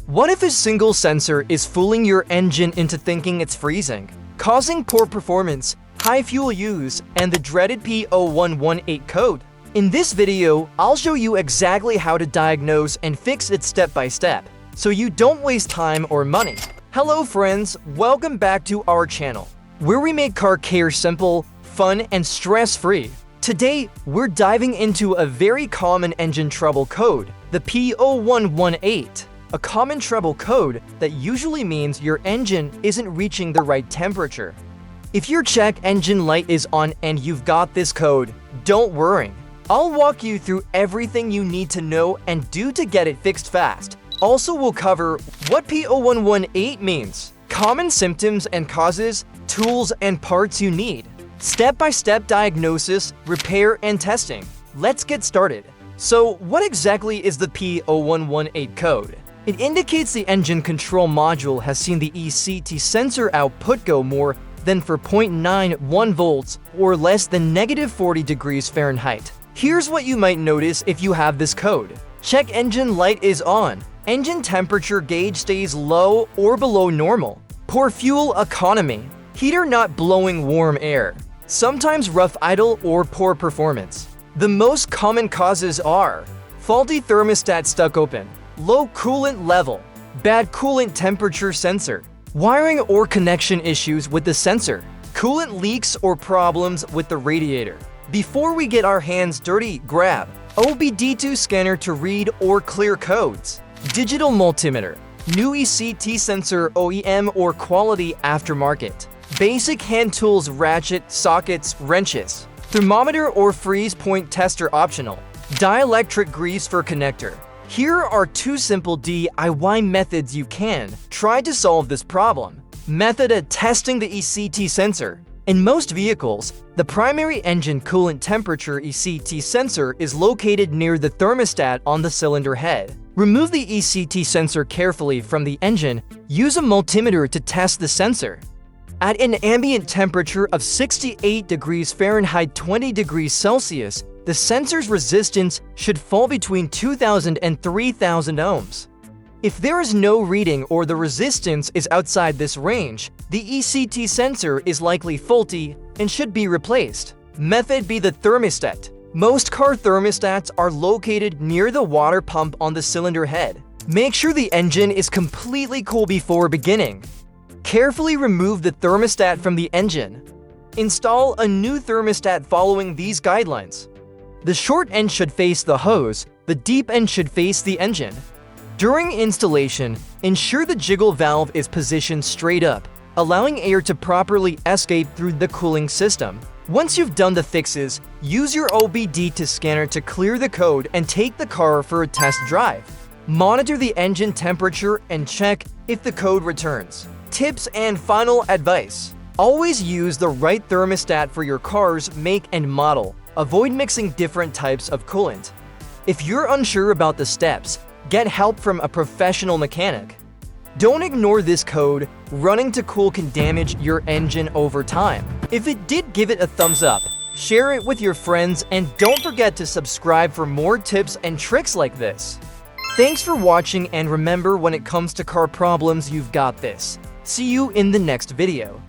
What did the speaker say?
What if a single sensor is fooling your engine into thinking it's freezing, causing poor performance, high fuel use, and the dreaded P0118 code? In this video, I'll show you exactly how to diagnose and fix it step by step, so you don't waste time or money. Hello friends, welcome back to our channel, where we make car care simple, fun, and stress-free. Today, we're diving into a very common engine trouble code, the P0118. A common trouble code that usually means your engine isn't reaching the right temperature. If your check engine light is on and you've got this code, don't worry. I'll walk you through everything you need to know and do to get it fixed fast. Also, we'll cover what P0118 means, common symptoms and causes, tools and parts you need, step-by-step diagnosis, repair, and testing. Let's get started. So, what exactly is the P0118 code? It indicates the engine control module has seen the ECT sensor output go more than 4.91 volts or less than -40 degrees Fahrenheit. Here's what you might notice if you have this code. Check engine light is on. Engine temperature gauge stays low or below normal. Poor fuel economy. Heater not blowing warm air. Sometimes rough idle or poor performance. The most common causes are faulty thermostat stuck open, low coolant level, bad coolant temperature sensor, wiring or connection issues with the sensor, coolant leaks or problems with the radiator. Before we get our hands dirty, grab OBD2 Scanner to read or clear codes, digital multimeter, new ECT sensor OEM or quality aftermarket, basic hand tools, ratchet, sockets, wrenches, thermometer or freeze point tester optional, dielectric grease for connector. Here are two simple DIY methods you can try to solve this problem. Method of testing the ECT sensor. In most vehicles, the primary engine coolant temperature ECT sensor is located near the thermostat on the cylinder head. Remove the ECT sensor carefully from the engine. Use a multimeter to test the sensor. At an ambient temperature of 68 degrees Fahrenheit 20 degrees Celsius, the sensor's resistance should fall between 2,000 and 3,000 ohms. If there is no reading or the resistance is outside this range, the ECT sensor is likely faulty and should be replaced. Method B, the thermostat. Most car thermostats are located near the water pump on the cylinder head. Make sure the engine is completely cool before beginning. Carefully remove the thermostat from the engine. Install a new thermostat following these guidelines. The short end should face the hose, the deep end should face the engine. During installation, ensure the jiggle valve is positioned straight up, allowing air to properly escape through the cooling system. Once you've done the fixes, use your OBD2 scanner to clear the code and take the car for a test drive. Monitor the engine temperature and check if the code returns. Tips and final advice. Always use the right thermostat for your car's make and model. Avoid mixing different types of coolant. If you're unsure about the steps, get help from a professional mechanic. Don't ignore this code. Running too cool can damage your engine over time. If it did, give it a thumbs up, share it with your friends, and don't forget to subscribe for more tips and tricks like this. Thanks for watching, and remember, when it comes to car problems, you've got this. See you in the next video.